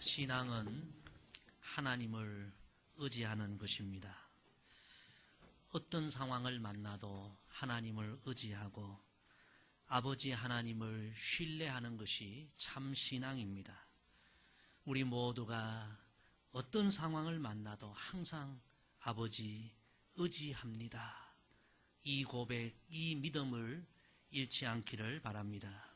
신앙은 하나님을 의지하는 것입니다. 어떤 상황을 만나도 하나님을 의지하고 아버지 하나님을 신뢰하는 것이 참 신앙입니다. 우리 모두가 어떤 상황을 만나도 항상 아버지 의지합니다. 이 고백, 이 믿음을 잃지 않기를 바랍니다.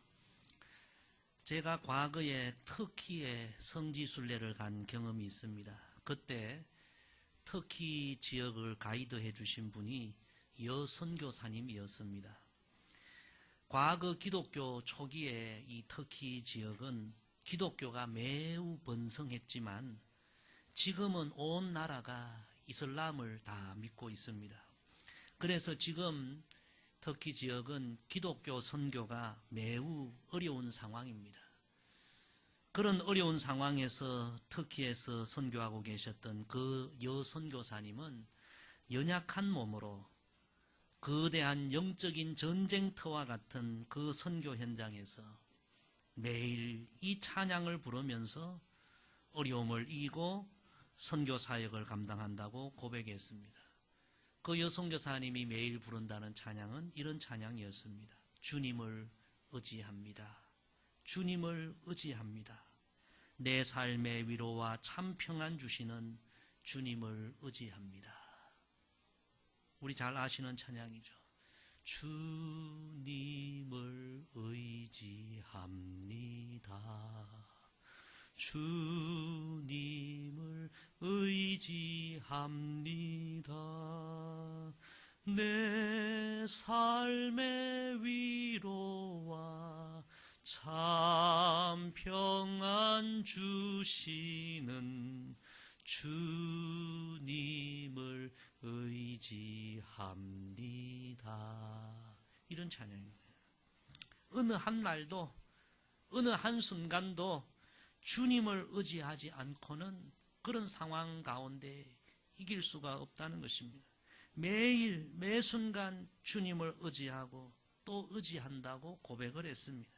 제가 과거에 터키에 성지순례를 간 경험이 있습니다. 그때 터키 지역을 가이드해 주신 분이 여선교사님이었습니다. 과거 기독교 초기에 이 터키 지역은 기독교가 매우 번성했지만 지금은 온 나라가 이슬람을 다 믿고 있습니다. 그래서 지금 터키 지역은 기독교 선교가 매우 어려운 상황입니다. 그런 어려운 상황에서 터키에서 선교하고 계셨던 그 여선교사님은 연약한 몸으로 거대한 영적인 전쟁터와 같은 그 선교 현장에서 매일 이 찬양을 부르면서 어려움을 이기고 선교 사역을 감당한다고 고백했습니다. 그 여선교사님이 매일 부른다는 찬양은 이런 찬양이었습니다. 주님을 의지합니다. 주님을 의지합니다. 내 삶의 위로와 참 평안 주시는 주님을 의지합니다. 우리 잘 아시는 찬양이죠. 주님을 의지합니다. 주님을 의지합니다. 내 삶의 위로와 참 평안 주시는 주님을 의지합니다. 이런 찬양입니다. 어느 한 날도, 어느 한 순간도 주님을 의지하지 않고는 그런 상황 가운데 이길 수가 없다는 것입니다. 매일, 매 순간 주님을 의지하고 또 의지한다고 고백을 했습니다.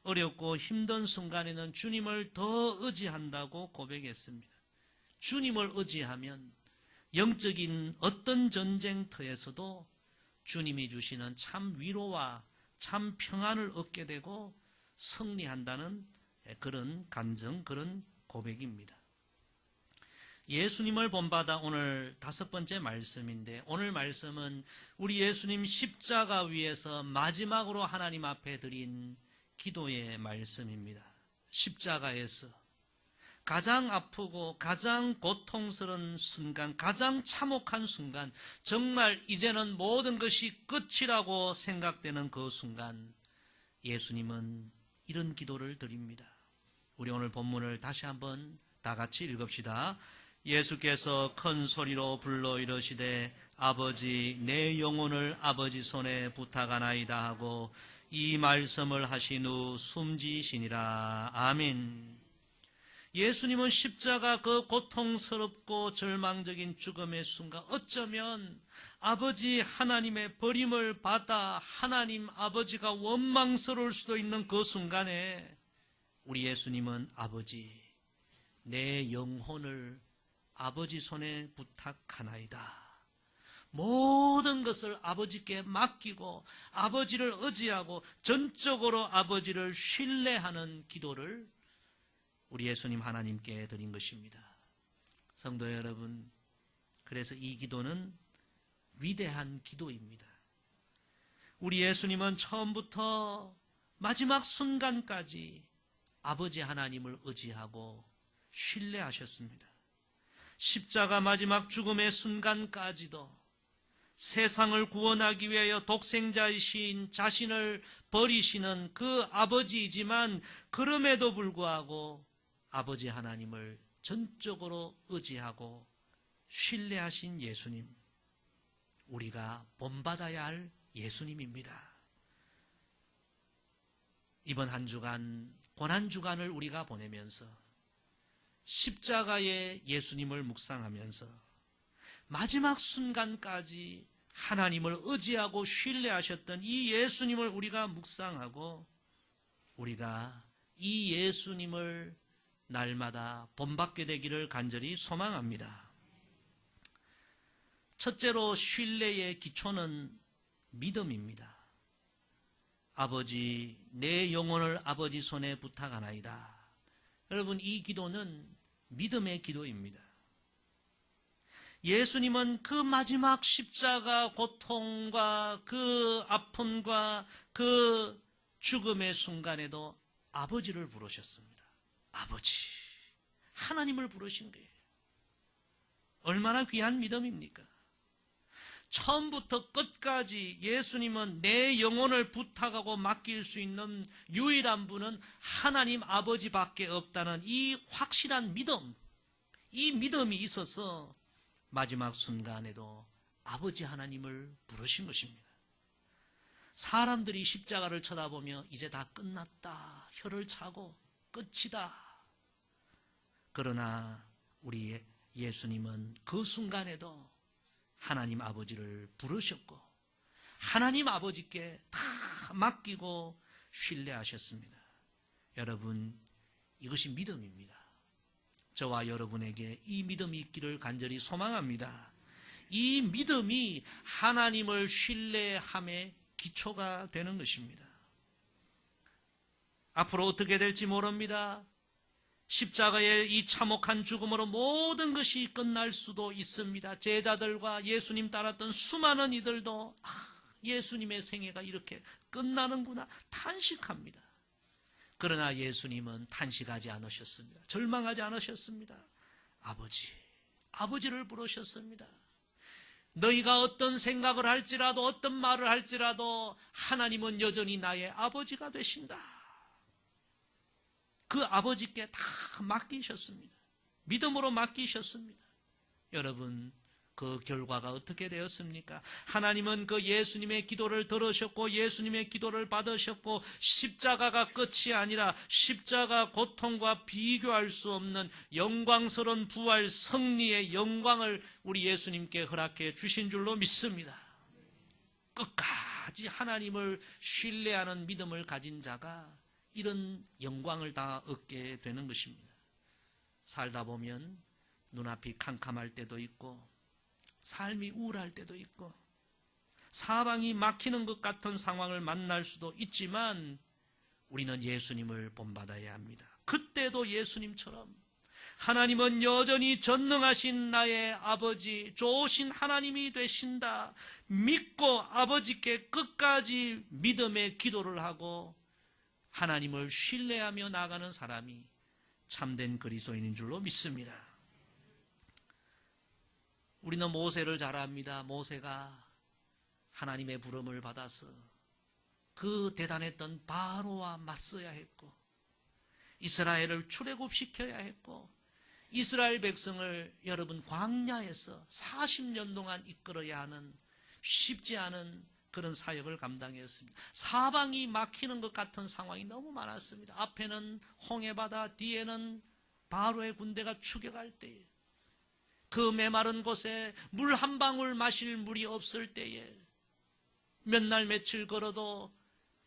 어렵고 힘든 순간에는 주님을 더 의지한다고 고백했습니다. 주님을 의지하면 영적인 어떤 전쟁터에서도 주님이 주시는 참 위로와 참 평안을 얻게 되고 승리한다는 그런 간증, 그런 고백입니다. 예수님을 본받아 오늘 5번째 말씀인데, 오늘 말씀은 우리 예수님 십자가 위에서 마지막으로 하나님 앞에 드린 기도의 말씀입니다. 십자가에서 가장 아프고 가장 고통스러운 순간, 가장 참혹한 순간, 정말 이제는 모든 것이 끝이라고 생각되는 그 순간, 예수님은 이런 기도를 드립니다. 우리 오늘 본문을 다시 한번 다 같이 읽읍시다. 예수께서 큰 소리로 불러 이르시되 아버지 내 영혼을 아버지 손에 부탁하나이다 하고 이 말씀을 하신 후 숨지시니라. 아멘. 예수님은 십자가 그 고통스럽고 절망적인 죽음의 순간, 어쩌면 아버지 하나님의 버림을 받아 하나님 아버지가 원망스러울 수도 있는 그 순간에 우리 예수님은 아버지 내 영혼을 아버지 손에 부탁하나이다. 모든 것을 아버지께 맡기고 아버지를 의지하고 전적으로 아버지를 신뢰하는 기도를 우리 예수님 하나님께 드린 것입니다. 성도 여러분, 그래서 이 기도는 위대한 기도입니다. 우리 예수님은 처음부터 마지막 순간까지 아버지 하나님을 의지하고 신뢰하셨습니다. 십자가 마지막 죽음의 순간까지도 세상을 구원하기 위하여 독생자이신 자신을 버리시는 그 아버지이지만 그럼에도 불구하고 아버지 하나님을 전적으로 의지하고 신뢰하신 예수님, 우리가 본받아야 할 예수님입니다. 이번 한 주간 고난주간을 우리가 보내면서 십자가의 예수님을 묵상하면서 마지막 순간까지 하나님을 의지하고 신뢰하셨던 이 예수님을 우리가 묵상하고 우리가 이 예수님을 날마다 본받게 되기를 간절히 소망합니다. 첫째로 신뢰의 기초는 믿음입니다. 아버지, 내 영혼을 아버지 손에 부탁하나이다. 여러분, 이 기도는 믿음의 기도입니다. 예수님은 그 마지막 십자가 고통과 그 아픔과 그 죽음의 순간에도 아버지를 부르셨습니다. 아버지, 하나님을 부르신 거예요. 얼마나 귀한 믿음입니까? 처음부터 끝까지 예수님은 내 영혼을 부탁하고 맡길 수 있는 유일한 분은 하나님 아버지밖에 없다는 이 확실한 믿음, 이 믿음이 있어서 마지막 순간에도 아버지 하나님을 부르신 것입니다. 사람들이 십자가를 쳐다보며 이제 다 끝났다, 혀를 차고 끝이다. 그러나 우리 예수님은 그 순간에도 하나님 아버지를 부르셨고 하나님 아버지께 다 맡기고 신뢰하셨습니다. 여러분, 이것이 믿음입니다. 저와 여러분에게 이 믿음이 있기를 간절히 소망합니다. 이 믿음이 하나님을 신뢰함의 기초가 되는 것입니다. 앞으로 어떻게 될지 모릅니다. 십자가의 이 참혹한 죽음으로 모든 것이 끝날 수도 있습니다. 제자들과 예수님 따랐던 수많은 이들도 예수님의 생애가 이렇게 끝나는구나 탄식합니다. 그러나 예수님은 탄식하지 않으셨습니다. 절망하지 않으셨습니다. 아버지를 부르셨습니다. 너희가 어떤 생각을 할지라도 어떤 말을 할지라도 하나님은 여전히 나의 아버지가 되신다. 그 아버지께 다 맡기셨습니다. 믿음으로 맡기셨습니다. 여러분, 그 결과가 어떻게 되었습니까? 하나님은 그 예수님의 기도를 들으셨고 예수님의 기도를 받으셨고 십자가가 끝이 아니라 십자가 고통과 비교할 수 없는 영광스러운 부활 승리의 영광을 우리 예수님께 허락해 주신 줄로 믿습니다. 끝까지 하나님을 신뢰하는 믿음을 가진 자가 이런 영광을 다 얻게 되는 것입니다. 살다 보면 눈앞이 캄캄할 때도 있고 삶이 우울할 때도 있고 사방이 막히는 것 같은 상황을 만날 수도 있지만 우리는 예수님을 본받아야 합니다. 그때도 예수님처럼 하나님은 여전히 전능하신 나의 아버지, 좋으신 하나님이 되신다 믿고 아버지께 끝까지 믿음의 기도를 하고 하나님을 신뢰하며 나아가는 사람이 참된 그리스도인인 줄로 믿습니다. 우리는 모세를 잘 압니다. 모세가 하나님의 부름을 받아서 그 대단했던 바로와 맞서야 했고 이스라엘을 출애굽시켜야 했고 이스라엘 백성을 여러분 광야에서 40년 동안 이끌어야 하는 쉽지 않은 그런 사역을 감당했습니다. 사방이 막히는 것 같은 상황이 너무 많았습니다. 앞에는 홍해바다, 뒤에는 바로의 군대가 추격할 때에 그 메마른 곳에 물 한 방울 마실 물이 없을 때에 몇 날 며칠 걸어도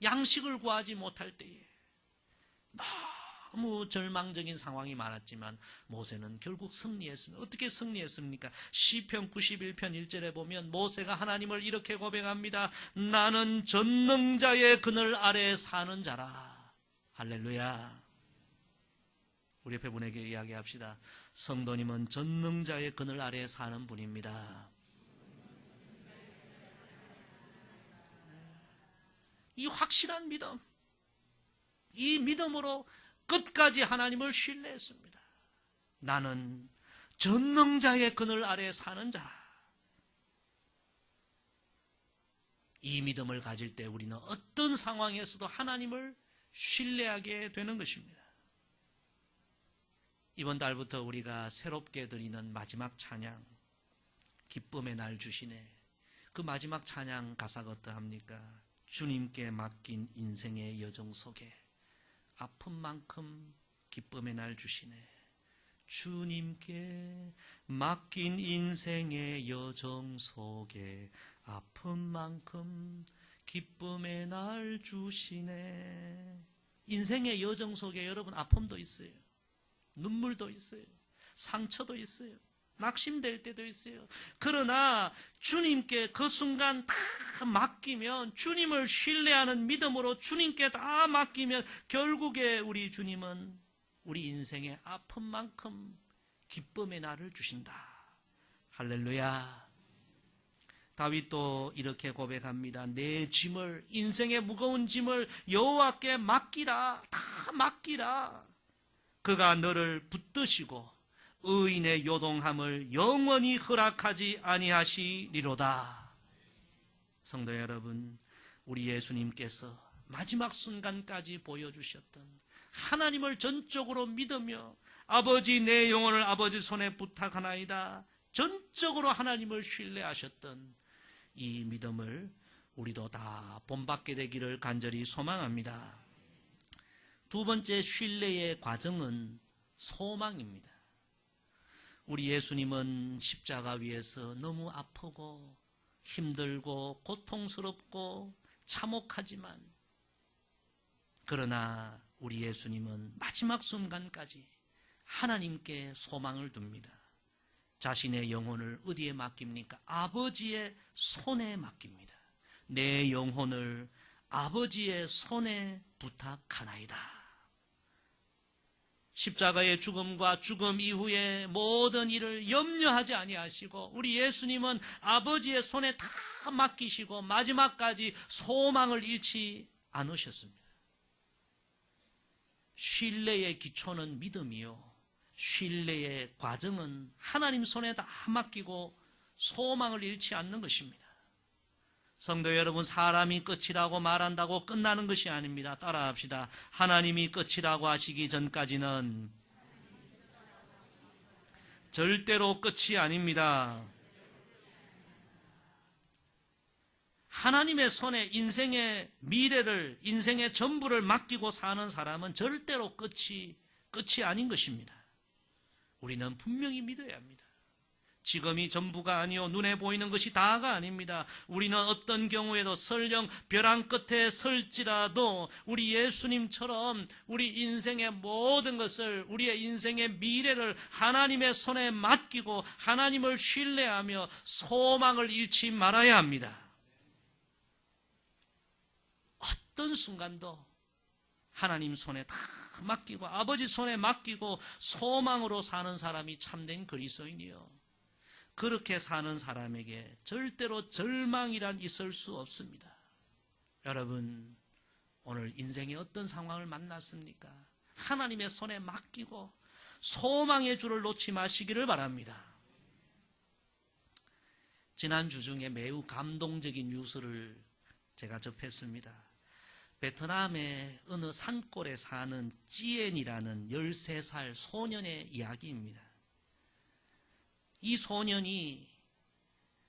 양식을 구하지 못할 때에 너무 절망적인 상황이 많았지만 모세는 결국 승리했습니다. 어떻게 승리했습니까? 시편 91편 1절에 보면 모세가 하나님을 이렇게 고백합니다. 나는 전능자의 그늘 아래에 사는 자라. 할렐루야. 우리 옆에 분에게 이야기합시다. 성도님은 전능자의 그늘 아래에 사는 분입니다. 이 확실한 믿음, 이 믿음으로 끝까지 하나님을 신뢰했습니다. 나는 전능자의 그늘 아래에 사는 자. 이 믿음을 가질 때 우리는 어떤 상황에서도 하나님을 신뢰하게 되는 것입니다. 이번 달부터 우리가 새롭게 드리는 마지막 찬양, 기쁨의 날 주시네. 그 마지막 찬양 가사가 어떠합니까? 주님께 맡긴 인생의 여정 속에 아픈 만큼 기쁨의 날 주시네. 주님께 맡긴 인생의 여정 속에 아픈 만큼 기쁨의 날 주시네. 인생의 여정 속에 여러분 아픔도 있어요. 눈물도 있어요. 상처도 있어요. 낙심될 때도 있어요. 그러나 주님께 그 순간 다 맡기면, 주님을 신뢰하는 믿음으로 주님께 다 맡기면 결국에 우리 주님은 우리 인생의 아픔만큼 기쁨의 날을 주신다. 할렐루야. 다윗도 이렇게 고백합니다. 내 짐을, 인생의 무거운 짐을 여호와께 맡기라. 다 맡기라. 그가 너를 붙드시고 의인의 요동함을 영원히 허락하지 아니하시리로다. 성도 여러분, 우리 예수님께서 마지막 순간까지 보여주셨던 하나님을 전적으로 믿으며 아버지 내 영혼을 아버지 손에 부탁하나이다. 전적으로 하나님을 신뢰하셨던 이 믿음을 우리도 다 본받게 되기를 간절히 소망합니다. 두 번째 신뢰의 과정은 소망입니다. 우리 예수님은 십자가 위에서 너무 아프고 힘들고 고통스럽고 참혹하지만, 그러나 우리 예수님은 마지막 순간까지 하나님께 소망을 둡니다. 자신의 영혼을 어디에 맡깁니까? 아버지의 손에 맡깁니다. 내 영혼을 아버지의 손에 부탁하나이다. 십자가의 죽음과 죽음 이후의 모든 일을 염려하지 아니하시고 우리 예수님은 아버지의 손에 다 맡기시고 마지막까지 소망을 잃지 않으셨습니다. 신뢰의 기초는 믿음이요, 신뢰의 과정은 하나님 손에 다 맡기고 소망을 잃지 않는 것입니다. 성도 여러분, 사람이 끝이라고 말한다고 끝나는 것이 아닙니다. 따라합시다. 하나님이 끝이라고 하시기 전까지는 절대로 끝이 아닙니다. 하나님의 손에 인생의 미래를, 인생의 전부를 맡기고 사는 사람은 절대로 끝이 아닌 것입니다. 우리는 분명히 믿어야 합니다. 지금이 전부가 아니요, 눈에 보이는 것이 다가 아닙니다. 우리는 어떤 경우에도 설령 벼랑 끝에 설지라도 우리 예수님처럼 우리 인생의 모든 것을, 우리의 인생의 미래를 하나님의 손에 맡기고 하나님을 신뢰하며 소망을 잃지 말아야 합니다. 어떤 순간도 하나님 손에 다 맡기고 아버지 손에 맡기고 소망으로 사는 사람이 참된 그리스도인이요, 그렇게 사는 사람에게 절대로 절망이란 있을 수 없습니다. 여러분, 오늘 인생의 어떤 상황을 만났습니까? 하나님의 손에 맡기고 소망의 줄을 놓지 마시기를 바랍니다. 지난주 중에 매우 감동적인 뉴스를 제가 접했습니다. 베트남의 어느 산골에 사는 찌엔이라는 13살 소년의 이야기입니다. 이 소년이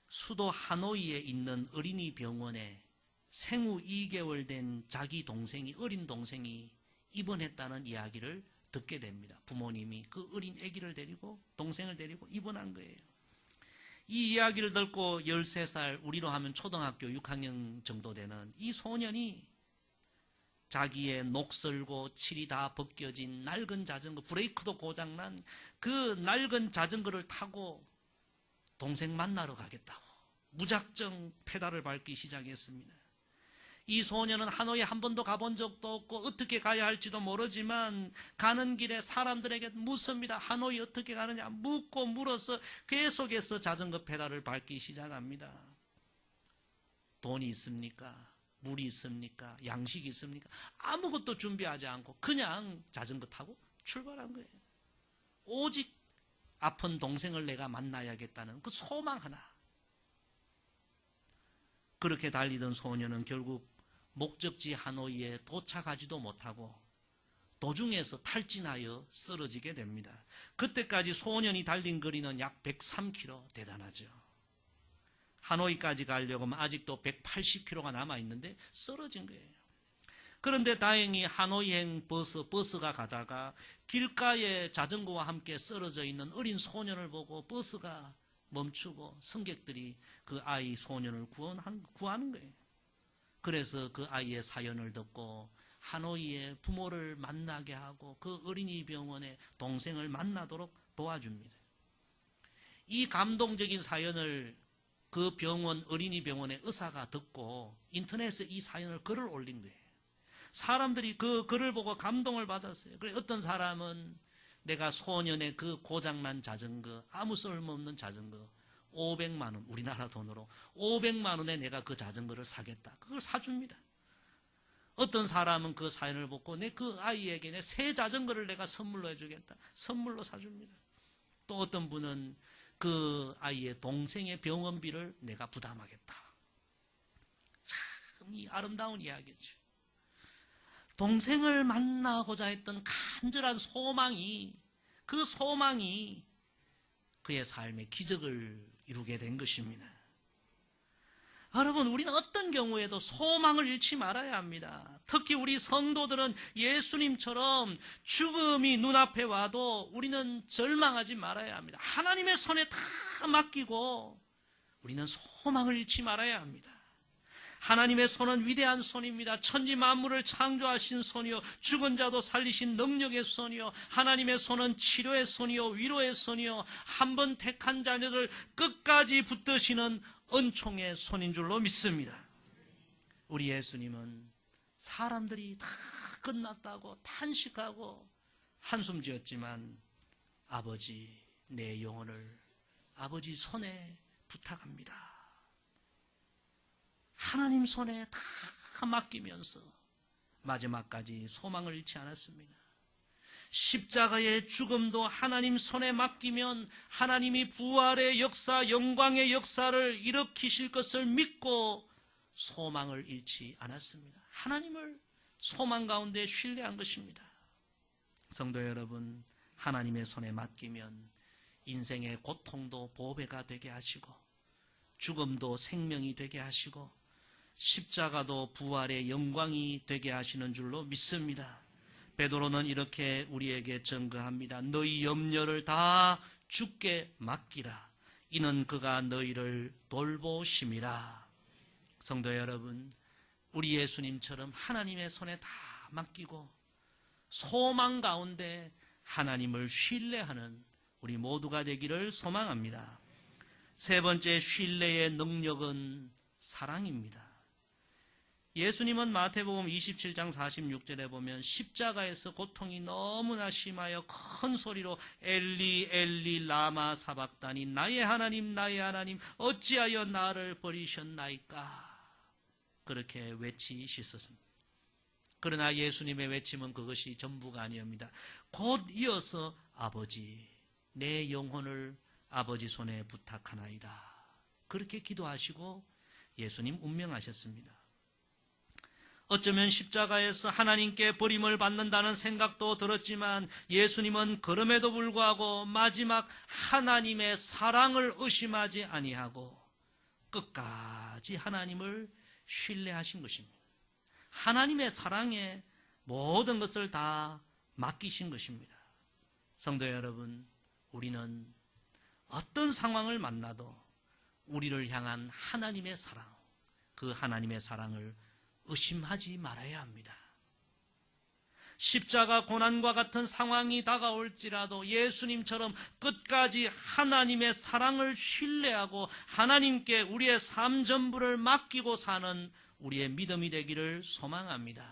수도 하노이에 있는 어린이 병원에 생후 2개월 된 자기 동생이, 어린 동생이 입원했다는 이야기를 듣게 됩니다. 부모님이 그 어린 아기를 데리고, 동생을 데리고 입원한 거예요. 이 이야기를 듣고 13살, 우리로 하면 초등학교 6학년 정도 되는 이 소년이 자기의 녹슬고 칠이 다 벗겨진 낡은 자전거, 브레이크도 고장난 그 낡은 자전거를 타고 동생 만나러 가겠다고 무작정 페달을 밟기 시작했습니다. 이 소년은 하노이에 한 번도 가본 적도 없고 어떻게 가야 할지도 모르지만 가는 길에 사람들에게 묻습니다. 하노이 어떻게 가느냐 묻고 물어서 계속해서 자전거 페달을 밟기 시작합니다. 돈이 있습니까? 물이 있습니까? 양식이 있습니까? 아무것도 준비하지 않고 그냥 자전거 타고 출발한 거예요. 오직 아픈 동생을 내가 만나야겠다는 그 소망 하나. 그렇게 달리던 소년은 결국 목적지 하노이에 도착하지도 못하고 도중에서 탈진하여 쓰러지게 됩니다. 그때까지 소년이 달린 거리는 약 103km, 대단하죠. 하노이까지 가려고 하면 아직도 180km가 남아있는데 쓰러진 거예요. 그런데 다행히 하노이행 버스가 가다가 길가에 자전거와 함께 쓰러져 있는 어린 소년을 보고 버스가 멈추고 승객들이 그 아이 소년을 구하는 거예요. 그래서 그 아이의 사연을 듣고 하노이에 부모를 만나게 하고 그 어린이 병원에 동생을 만나도록 도와줍니다. 이 감동적인 사연을 그 병원, 어린이 병원의 의사가 듣고 인터넷에 이 사연을 글을 올린 거예요. 사람들이 그 글을 보고 감동을 받았어요. 그래 어떤 사람은 내가 소년의 그 고장난 자전거, 아무 쓸모없는 자전거 500만 원, 우리나라 돈으로 500만 원에 내가 그 자전거를 사겠다. 그걸 사줍니다. 어떤 사람은 그 사연을 보고 내 그 아이에게 내 새 자전거를 내가 선물로 해주겠다. 선물로 사줍니다. 또 어떤 분은 그 아이의 동생의 병원비를 내가 부담하겠다. 참 이 아름다운 이야기죠. 동생을 만나고자 했던 간절한 소망이, 그 소망이 그의 삶의 기적을 이루게 된 것입니다. 여러분, 우리는 어떤 경우에도 소망을 잃지 말아야 합니다. 특히 우리 성도들은 예수님처럼 죽음이 눈앞에 와도 우리는 절망하지 말아야 합니다. 하나님의 손에 다 맡기고 우리는 소망을 잃지 말아야 합니다. 하나님의 손은 위대한 손입니다. 천지 만물을 창조하신 손이요, 죽은 자도 살리신 능력의 손이요, 하나님의 손은 치료의 손이요, 위로의 손이요, 한 번 택한 자녀를 끝까지 붙드시는 은총의 손인 줄로 믿습니다. 우리 예수님은 사람들이 다 끝났다고 탄식하고 한숨 지었지만 아버지, 내 영혼을 아버지 손에 부탁합니다. 하나님 손에 다 맡기면서 마지막까지 소망을 잃지 않았습니다. 십자가의 죽음도 하나님 손에 맡기면 하나님이 부활의 역사, 영광의 역사를 일으키실 것을 믿고 소망을 잃지 않았습니다. 하나님을 소망 가운데 신뢰한 것입니다. 성도 여러분, 하나님의 손에 맡기면 인생의 고통도 보배가 되게 하시고 죽음도 생명이 되게 하시고 십자가도 부활의 영광이 되게 하시는 줄로 믿습니다. 베드로는 이렇게 우리에게 증거합니다. 너희 염려를 다 주께 맡기라. 이는 그가 너희를 돌보심이라. 성도 여러분, 우리 예수님처럼 하나님의 손에 다 맡기고 소망 가운데 하나님을 신뢰하는 우리 모두가 되기를 소망합니다. 세 번째 신뢰의 능력은 사랑입니다. 예수님은 마태복음 27장 46절에 보면 십자가에서 고통이 너무나 심하여 큰 소리로 엘리 엘리 라마 사박다니, 나의 하나님 나의 하나님 어찌하여 나를 버리셨나이까, 그렇게 외치셨습니다. 그러나 예수님의 외침은 그것이 전부가 아니옵니다. 곧 이어서 아버지, 내 영혼을 아버지 손에 부탁하나이다, 그렇게 기도하시고 예수님 운명하셨습니다. 어쩌면 십자가에서 하나님께 버림을 받는다는 생각도 들었지만 예수님은 그럼에도 불구하고 마지막 하나님의 사랑을 의심하지 아니하고 끝까지 하나님을 신뢰하신 것입니다. 하나님의 사랑에 모든 것을 다 맡기신 것입니다. 성도 여러분, 우리는 어떤 상황을 만나도 우리를 향한 하나님의 사랑, 그 하나님의 사랑을 의심하지 말아야 합니다. 십자가 고난과 같은 상황이 다가올지라도 예수님처럼 끝까지 하나님의 사랑을 신뢰하고 하나님께 우리의 삶 전부를 맡기고 사는 우리의 믿음이 되기를 소망합니다.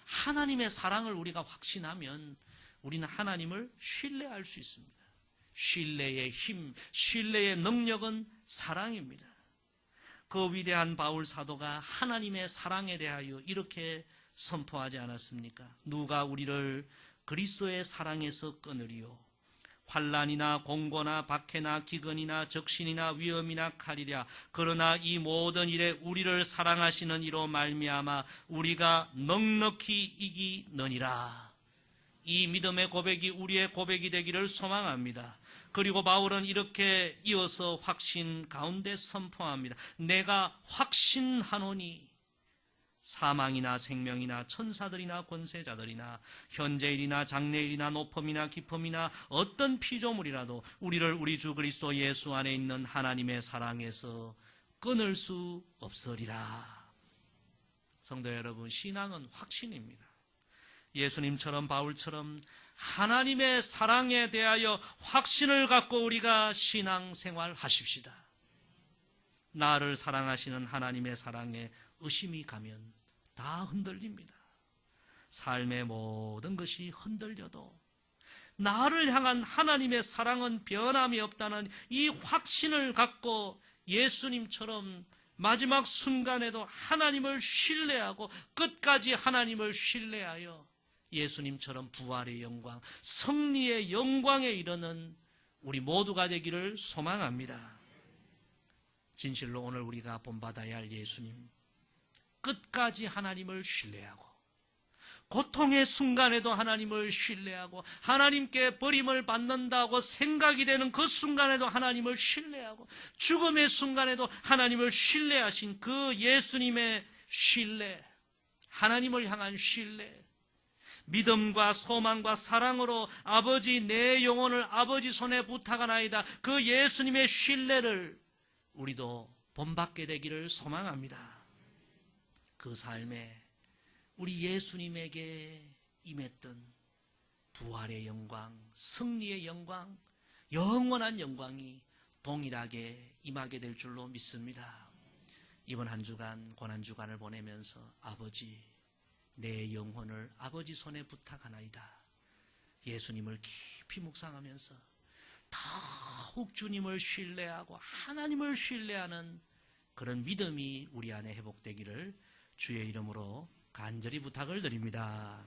하나님의 사랑을 우리가 확신하면 우리는 하나님을 신뢰할 수 있습니다. 신뢰의 힘, 신뢰의 능력은 사랑입니다. 그 위대한 바울 사도가 하나님의 사랑에 대하여 이렇게 선포하지 않았습니까? 누가 우리를 그리스도의 사랑에서 끊으리요? 환난이나 공고나 박해나 기근이나 적신이나 위험이나 칼이랴. 그러나 이 모든 일에 우리를 사랑하시는 이로 말미암아 우리가 넉넉히 이기느니라. 이 믿음의 고백이 우리의 고백이 되기를 소망합니다. 그리고 바울은 이렇게 이어서 확신 가운데 선포합니다. 내가 확신하노니 사망이나 생명이나 천사들이나 권세자들이나 현재일이나 장래일이나 높음이나 깊음이나 어떤 피조물이라도 우리를 우리 주 그리스도 예수 안에 있는 하나님의 사랑에서 끊을 수 없으리라. 성도 여러분, 신앙은 확신입니다. 예수님처럼 바울처럼 하나님의 사랑에 대하여 확신을 갖고 우리가 신앙생활 하십시다. 나를 사랑하시는 하나님의 사랑에 의심이 가면 다 흔들립니다. 삶의 모든 것이 흔들려도 나를 향한 하나님의 사랑은 변함이 없다는 이 확신을 갖고 예수님처럼 마지막 순간에도 하나님을 신뢰하고 끝까지 하나님을 신뢰하여 예수님처럼 부활의 영광, 승리의 영광에 이르는 우리 모두가 되기를 소망합니다. 진실로 오늘 우리가 본받아야 할 예수님, 끝까지 하나님을 신뢰하고 고통의 순간에도 하나님을 신뢰하고 하나님께 버림을 받는다고 생각이 되는 그 순간에도 하나님을 신뢰하고 죽음의 순간에도 하나님을 신뢰하신 그 예수님의 신뢰, 하나님을 향한 신뢰, 믿음과 소망과 사랑으로 아버지 내 영혼을 아버지 손에 부탁하나이다. 그 예수님의 신뢰를 우리도 본받게 되기를 소망합니다. 그 삶에 우리 예수님에게 임했던 부활의 영광, 승리의 영광, 영원한 영광이 동일하게 임하게 될 줄로 믿습니다. 이번 한 주간, 고난주간을 보내면서 아버지, 내 영혼을 아버지 손에 부탁하나이다. 예수님을 깊이 묵상하면서 더욱 주님을 신뢰하고 하나님을 신뢰하는 그런 믿음이 우리 안에 회복되기를 주의 이름으로 간절히 부탁을 드립니다.